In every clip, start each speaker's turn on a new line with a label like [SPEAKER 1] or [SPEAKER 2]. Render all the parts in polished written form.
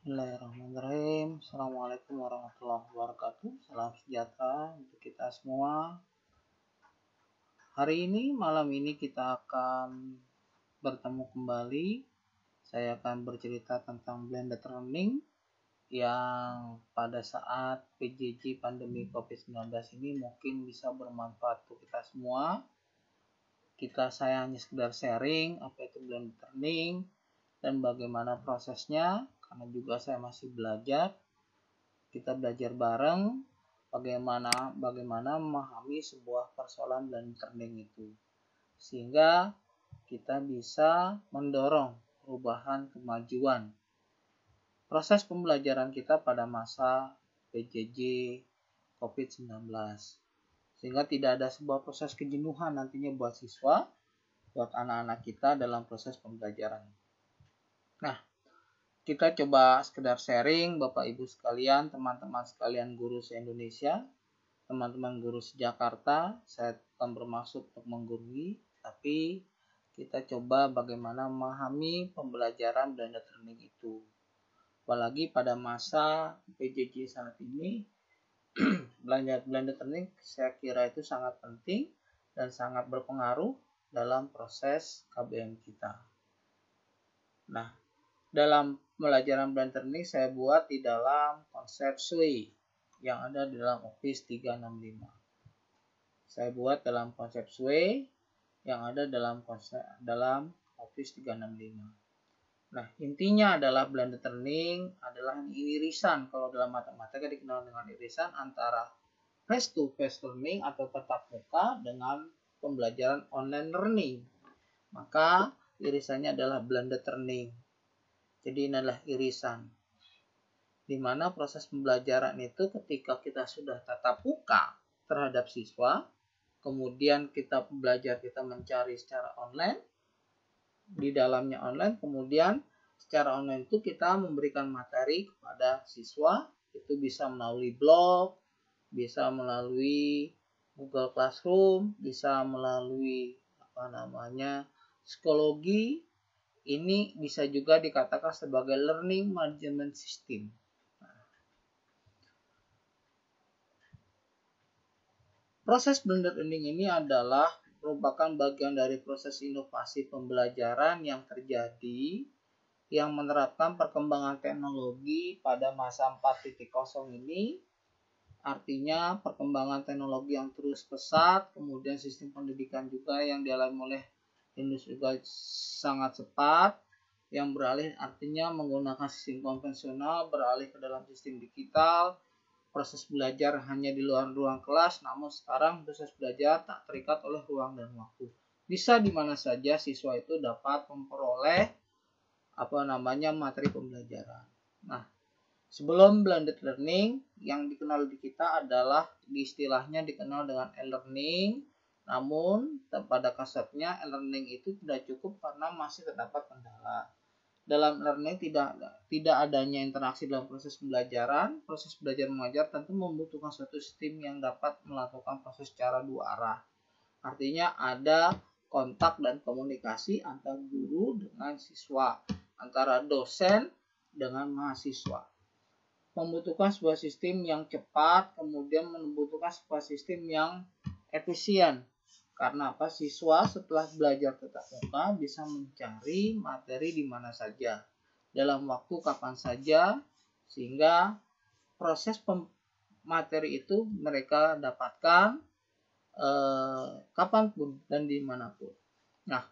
[SPEAKER 1] Bismillahirrahmanirrahim. Assalamualaikum warahmatullahi wabarakatuh. Salam sejahtera untuk kita semua. Hari ini, malam ini kita akan bertemu kembali. Saya akan bercerita tentang blended learning yang pada saat PJJ pandemi COVID-19 ini mungkin bisa bermanfaat untuk kita semua. Saya hanya sekedar sharing apa itu blended learning dan bagaimana prosesnya, karena juga saya masih belajar. Kita belajar bareng bagaimana memahami sebuah persoalan blended learning itu, sehingga kita bisa mendorong perubahan kemajuan proses pembelajaran kita pada masa PJJ COVID-19, sehingga tidak ada sebuah proses kejenuhan nantinya buat siswa, buat anak-anak kita dalam proses pembelajaran. Nah, kita coba sekedar sharing Bapak Ibu sekalian, teman-teman sekalian guru se-Indonesia, teman-teman guru se-Jakarta. Saya bukan bermaksud untuk menggurui, tapi kita coba bagaimana memahami pembelajaran blended learning itu. Apalagi pada masa PJJ saat ini, blended learning saya kira itu sangat penting dan sangat berpengaruh dalam proses KBM kita. Nah, dalam pembelajaran blended learning saya buat di dalam konsep SWE yang ada di dalam Office 365. Saya buat dalam konsep SWE yang ada dalam Office 365. Nah, intinya adalah blended learning adalah irisan, kalau dalam matematika dikenal dengan irisan antara face-to-face learning atau tatap muka dengan pembelajaran online learning. Maka irisannya adalah blended learning. Jadi ini adalah irisan, di mana proses pembelajaran itu ketika kita sudah tatap muka terhadap siswa, kemudian kita mencari secara online, di dalamnya online, kemudian secara online itu kita memberikan materi kepada siswa, itu bisa melalui blog, bisa melalui Google Classroom, bisa melalui psikologi. Ini bisa juga dikatakan sebagai learning management system. Proses blended learning ini adalah merupakan bagian dari proses inovasi pembelajaran yang terjadi yang menerapkan perkembangan teknologi pada masa 4.0 ini. Artinya perkembangan teknologi yang terus pesat, kemudian sistem pendidikan juga yang dialami oleh industri juga sangat cepat, yang beralih artinya menggunakan sistem konvensional beralih ke dalam sistem digital. Proses belajar hanya di luar ruang kelas, namun sekarang proses belajar tak terikat oleh ruang dan waktu. Bisa di mana saja siswa itu dapat memperoleh materi pembelajaran. Nah, sebelum blended learning yang dikenal di kita adalah istilahnya dikenal dengan e-learning. Namun pada kasarnya e-learning itu tidak cukup karena masih terdapat kendala. Dalam learning tidak adanya interaksi dalam proses pembelajaran. Proses belajar mengajar tentu membutuhkan suatu sistem yang dapat melakukan proses secara dua arah. Artinya ada kontak dan komunikasi antara guru dengan siswa, antara dosen dengan mahasiswa. Membutuhkan sebuah sistem yang cepat, kemudian membutuhkan sebuah sistem yang efisien. Karena apa? Siswa setelah belajar tatap muka bisa mencari materi di mana saja, dalam waktu kapan saja, sehingga proses materi itu mereka dapatkan kapanpun dan dimanapun. Nah,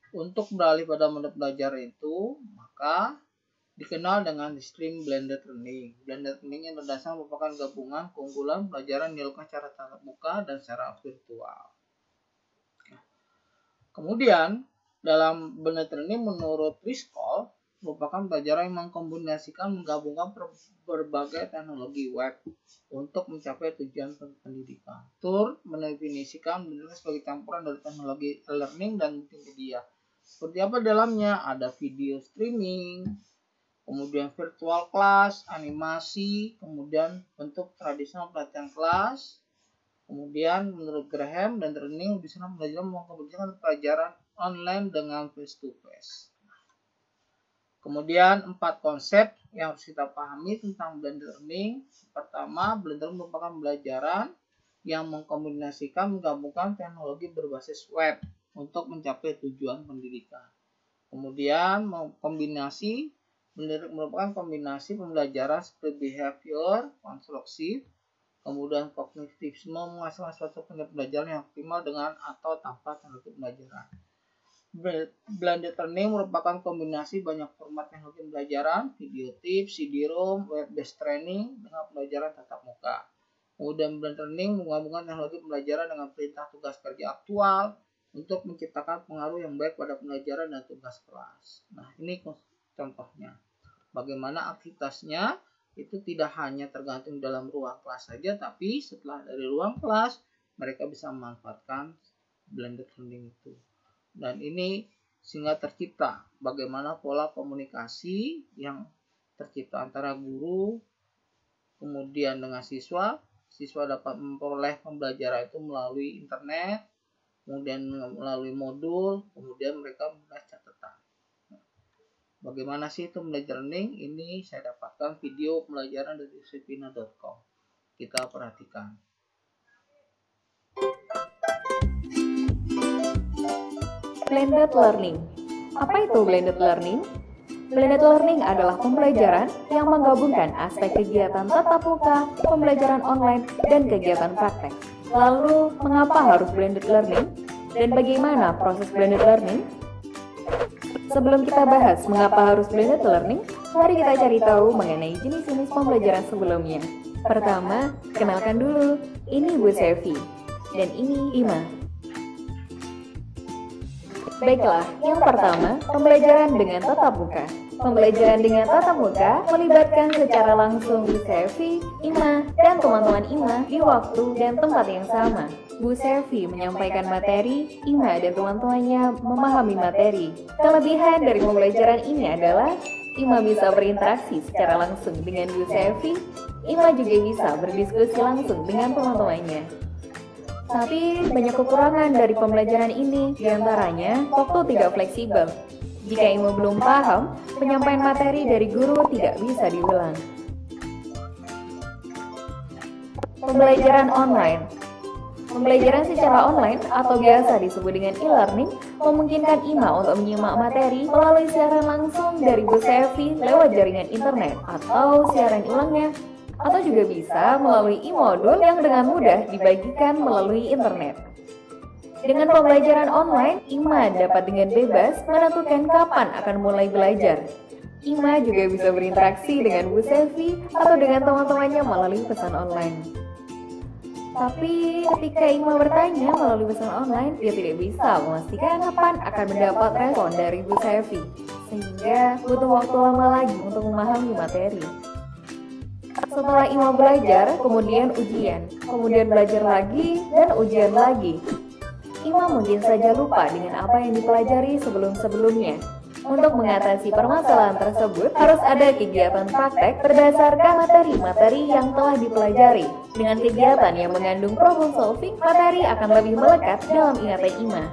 [SPEAKER 1] untuk beralih pada mode belajar itu, maka dikenal dengan sistem blended learning. Blended learning yang berdasarkan merupakan gabungan keunggulan pelajaran dilakukan secara tatap muka dan secara virtual. Kemudian, dalam blended learning menurut Driscoll merupakan pelajaran yang menggabungkan berbagai teknologi web untuk mencapai tujuan pendidikan. Tur mendefinisikan blended learning sebagai campuran dari teknologi learning dan multimedia. Seperti apa dalamnya? Ada video streaming, kemudian virtual class, animasi, kemudian bentuk tradisional pelatihan kelas. Kemudian menurut Graham dan learning bisa belajar menggabungkan pelajaran online dengan face to face. Kemudian 4 konsep yang harus kita pahami tentang blended learning. Pertama, blended learning merupakan pembelajaran yang menggabungkan teknologi berbasis web untuk mencapai tujuan pendidikan. Kemudian blended merupakan kombinasi pembelajaran seperti behavior, konstruksi, kemudian kognitivisme menghasilkan suatu pembelajaran yang optimal dengan atau tanpa teknologi pembelajaran. Blended learning merupakan kombinasi banyak format teknologi pembelajaran, video tips, CD-ROM, web-based training dengan pembelajaran tatap muka. Kemudian blended learning menggabungkan teknologi pembelajaran dengan perintah tugas kerja aktual untuk menciptakan pengaruh yang baik pada pembelajaran dan tugas kelas. Nah, ini contohnya. Bagaimana aktivitasnya itu tidak hanya tergantung dalam ruang kelas saja, tapi setelah dari ruang kelas mereka bisa memanfaatkan blended learning itu. Dan ini sehingga tercipta bagaimana pola komunikasi yang tercipta antara guru kemudian dengan siswa. Siswa dapat memperoleh pembelajaran itu melalui internet, kemudian melalui modul, kemudian mereka membuat catatan. Bagaimana sih itu belajar learning? Ini saya dapatkan video pembelajaran dari usipina.com. Kita perhatikan.
[SPEAKER 2] Blended learning. Apa itu blended learning? Blended learning adalah pembelajaran yang menggabungkan aspek kegiatan tatap muka, pembelajaran online, dan kegiatan praktek. Lalu, mengapa harus blended learning? Dan bagaimana proses blended learning? Sebelum kita bahas mengapa harus blended learning, mari kita cari tahu mengenai jenis-jenis pembelajaran sebelumnya. Pertama, kenalkan dulu, ini Bu Sevi, dan ini Ima. Baiklah, yang pertama, pembelajaran dengan tatap muka. Pembelajaran dengan tatap muka melibatkan secara langsung Bu Sevi, Ima, dan teman-teman Ima di waktu dan tempat yang sama. Bu Sevi menyampaikan materi, Ima dan teman-temannya memahami materi. Kelebihan dari pembelajaran ini adalah Ima bisa berinteraksi secara langsung dengan Bu Sevi, Ima juga bisa berdiskusi langsung dengan teman-temannya. Tapi banyak kekurangan dari pembelajaran ini, diantaranya waktu tidak fleksibel. Jika Ima belum paham, penyampaian materi dari guru tidak bisa diulang. Pembelajaran online. Pembelajaran secara online atau biasa disebut dengan e-learning memungkinkan Ima untuk menyimak materi melalui siaran langsung dari Bu Sevi lewat jaringan internet atau siaran ulangnya, atau juga bisa melalui e-modul yang dengan mudah dibagikan melalui internet. Dengan pembelajaran online, Ima dapat dengan bebas menentukan kapan akan mulai belajar. Ima juga bisa berinteraksi dengan Bu Sevi atau dengan teman-temannya melalui pesan online. Tapi ketika Ima bertanya melalui pesan online, dia tidak bisa memastikan kapan akan mendapat respon dari Bu Sevi, sehingga butuh waktu lama lagi untuk memahami materi. Setelah Ima belajar, kemudian ujian, kemudian belajar lagi, dan ujian lagi. Ima mungkin saja lupa dengan apa yang dipelajari sebelum-sebelumnya. Untuk mengatasi permasalahan tersebut, harus ada kegiatan praktek berdasarkan materi-materi yang telah dipelajari. Dengan kegiatan yang mengandung problem solving, materi akan lebih melekat dalam ingatan Ima.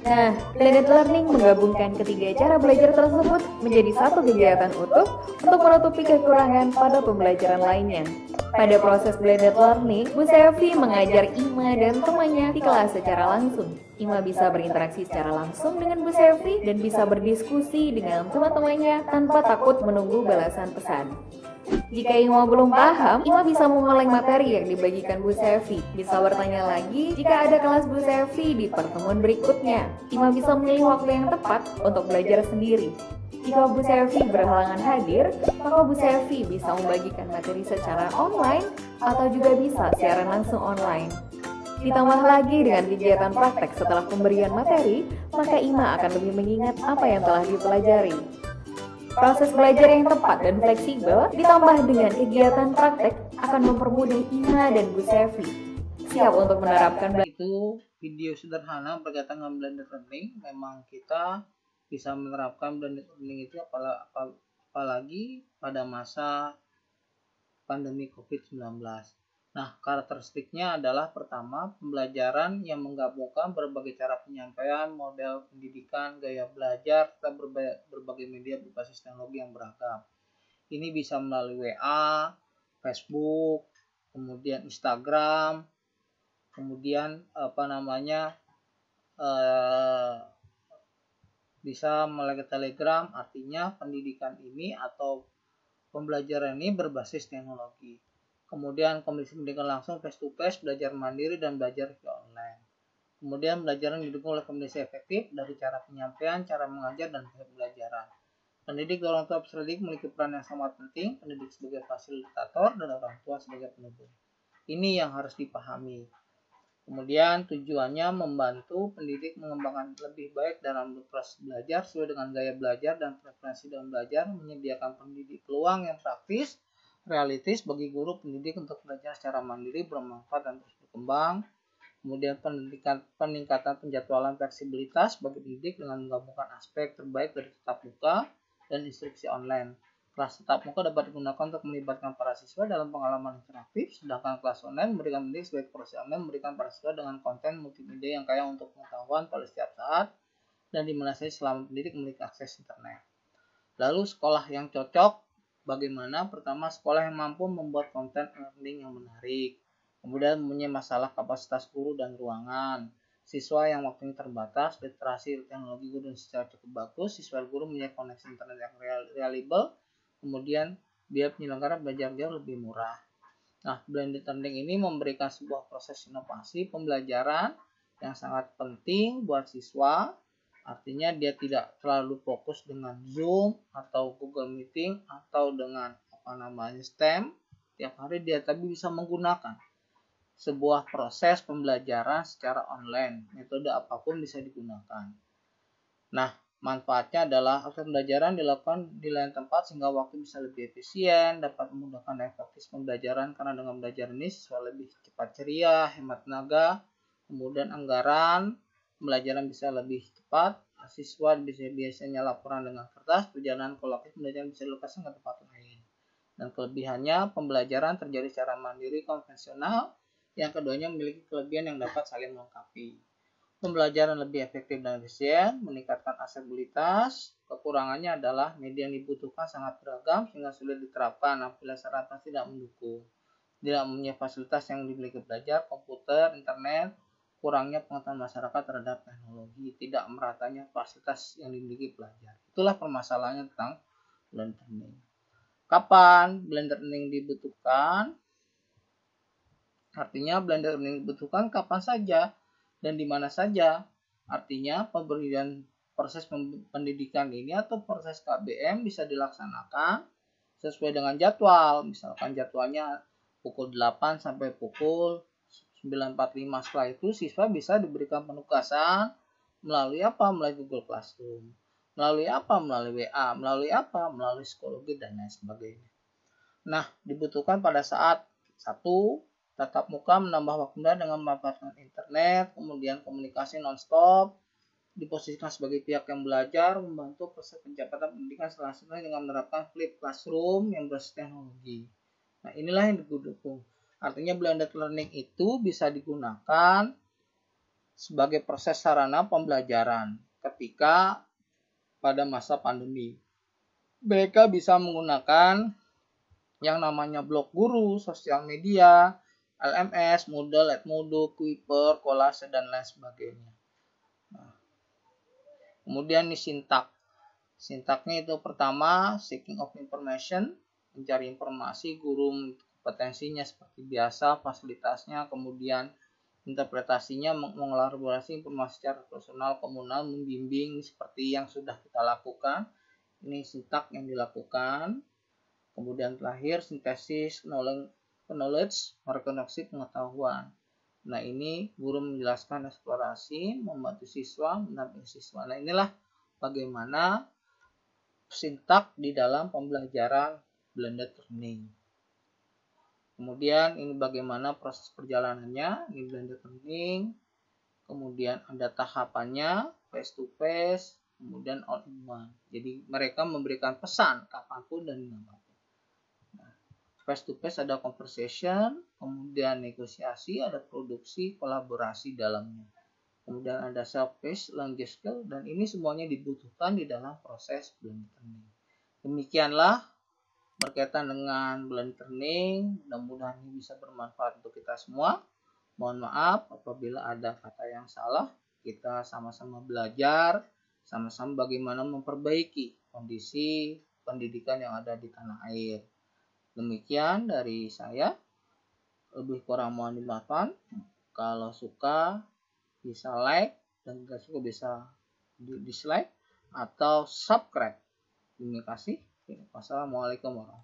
[SPEAKER 2] Nah, blended learning menggabungkan ketiga cara belajar tersebut menjadi satu kegiatan utuh untuk menutupi kekurangan pada pembelajaran lainnya. Pada proses blended learning, Bu Sevi mengajar Ima dan temannya di kelas secara langsung. Ima bisa berinteraksi secara langsung dengan Bu Sevi dan bisa berdiskusi dengan teman-temannya tanpa takut menunggu balasan pesan. Jika Ima belum paham, Ima bisa mengulang materi yang dibagikan Bu Sevi. Bisa bertanya lagi jika ada kelas Bu Sevi di pertemuan berikutnya. Ima bisa memilih waktu yang tepat untuk belajar sendiri. Jika Bu Sevi berhalangan hadir, maka Bu Sevi bisa membagikan materi secara online atau juga bisa siaran langsung online. Ditambah lagi dengan kegiatan praktek setelah pemberian materi, maka Ima akan lebih mengingat apa yang telah dipelajari. Proses belajar yang tepat dan fleksibel ditambah dengan kegiatan praktek akan mempermudah Ima dan Bu Sevi siap untuk menerapkan
[SPEAKER 1] itu video sederhana berkaitan dengan blended learning. Memang kita bisa menerapkan blended learning itu apalagi pada masa pandemi COVID-19. Nah, karakteristiknya adalah pertama, pembelajaran yang menggabungkan berbagai cara penyampaian, model pendidikan, gaya belajar, serta berbagai media berbasis teknologi yang beragam. Ini bisa melalui WA, Facebook, kemudian Instagram, kemudian bisa melalui Telegram. Artinya pendidikan ini atau pembelajaran ini berbasis teknologi. Kemudian kondisi pendidikan langsung face to face, belajar mandiri dan belajar via online. Kemudian pembelajaran didukung oleh komunikasi efektif dari cara penyampaian, cara mengajar, dan pembelajaran. Pendidik dan orang tua peserta didik memiliki peran yang sangat penting, pendidik sebagai fasilitator dan orang tua sebagai penutur. Ini yang harus dipahami. Kemudian tujuannya membantu pendidik mengembangkan lebih baik dalam proses belajar sesuai dengan gaya belajar dan preferensi dalam belajar, menyediakan pendidik peluang yang praktis, realistis bagi guru pendidik untuk belajar secara mandiri, bermanfaat dan terus berkembang. Kemudian peningkatan penjadwalan fleksibilitas bagi pendidik dengan menggabungkan aspek terbaik dari tatap muka dan instruksi online. Kelas tatap muka dapat digunakan untuk melibatkan para siswa dalam pengalaman interaktif, sedangkan kelas online memberikan pendidik sebagai proses online memberikan para siswa dengan konten multimedia yang kaya untuk pengetahuan pada setiap saat dan dimana saja selama pendidik memiliki akses internet. Lalu sekolah yang cocok bagaimana? Pertama, sekolah yang mampu membuat konten learning yang menarik. Kemudian mempunyai masalah kapasitas guru dan ruangan. Siswa yang waktunya terbatas, literasi teknologi guru secara cukup bagus, siswa guru mempunyai koneksi internet yang reliable. Kemudian biaya penyelenggara belajar jauh lebih murah. Nah, blended learning ini memberikan sebuah proses inovasi pembelajaran yang sangat penting buat siswa. Artinya dia tidak terlalu fokus dengan Zoom atau Google Meeting atau dengan STEM tiap hari, dia tapi bisa menggunakan sebuah proses pembelajaran secara online. Metode apapun bisa digunakan. Nah, manfaatnya adalah akses pembelajaran dilakukan di lain tempat sehingga waktu bisa lebih efisien, dapat memudahkan efektif pembelajaran karena dengan belajar ini siswa lebih cepat ceria, hemat tenaga, kemudian anggaran pembelajaran bisa lebih cepat, siswa biasanya laporan dengan kertas, perjalanan kolektif pembelajaran bisa dilokasikan ke tempat lain. Dan kelebihannya, pembelajaran terjadi secara mandiri konvensional, yang keduanya memiliki kelebihan yang dapat saling melengkapi. Pembelajaran lebih efektif dan efisien, meningkatkan aksesibilitas. Kekurangannya adalah media yang dibutuhkan sangat beragam sehingga sulit diterapkan apabila sarana tidak mendukung. Tidak mempunyai fasilitas yang dimiliki pelajar, komputer, internet, kurangnya pengetahuan masyarakat terhadap teknologi, tidak meratanya fasilitas yang dimiliki pelajar. Itulah permasalahannya tentang blended learning. Kapan blended learning dibutuhkan? Artinya blended learning dibutuhkan kapan saja dan di mana saja. Artinya pemberian proses pendidikan ini atau proses KBM bisa dilaksanakan sesuai dengan jadwal. Misalkan jadwalnya pukul 8 sampai pukul 9.45. Setelah itu siswa bisa diberikan penugasan melalui apa? Melalui Google Classroom. Melalui apa? Melalui WA. Melalui apa? Melalui psikologi dan lain sebagainya. Nah, dibutuhkan pada saat satu, tatap muka menambah waktu dengan memanfaatkan internet, kemudian komunikasi non-stop, diposisikan sebagai pihak yang belajar, membantu proses pencapaian pendidikan selanjutnya dengan menerapkan flip classroom yang berbasis teknologi. Nah, inilah yang didukung. Artinya blended learning itu bisa digunakan sebagai proses sarana pembelajaran ketika pada masa pandemi. Mereka bisa menggunakan yang namanya blog guru, sosial media, LMS, Moodle, Edmodo, Kuiper, Kolase, dan lain sebagainya. Nah, kemudian ini sintak. Sintaknya itu pertama, seeking of information, mencari informasi, guru kompetensinya seperti biasa, fasilitasnya, kemudian interpretasinya, mengelaborasi informasi secara personal, komunal, membimbing seperti yang sudah kita lakukan. Ini sintak yang dilakukan. Kemudian terakhir, sintesis knowledge, merekoneksi pengetahuan. Nah, ini guru menjelaskan eksplorasi, membantu siswa, mendampingi siswa. Nah, inilah bagaimana sintak di dalam pembelajaran blended learning. Kemudian ini bagaimana proses perjalanannya, ini blended learning. Kemudian ada tahapannya, face to face, kemudian all in one. Jadi mereka memberikan pesan kapanpun dan dimanapun. Nah, Face to face ada conversation, kemudian negosiasi, ada produksi, kolaborasi dalamnya. Kemudian ada self-paced, language skill, dan ini semuanya dibutuhkan di dalam proses blended learning. Demikianlah berkaitan dengan blended learning. Mudah-mudahan ini bisa bermanfaat untuk kita semua. Mohon maaf apabila ada kata yang salah. Kita sama-sama belajar, sama-sama bagaimana memperbaiki kondisi pendidikan yang ada di tanah air. Demikian dari saya, lebih kurang mohon dimaafkan. Kalau suka bisa like, dan tidak suka bisa dislike atau subscribe. Terima kasih. Wassalamualaikum warahmatullahi wabarakatuh.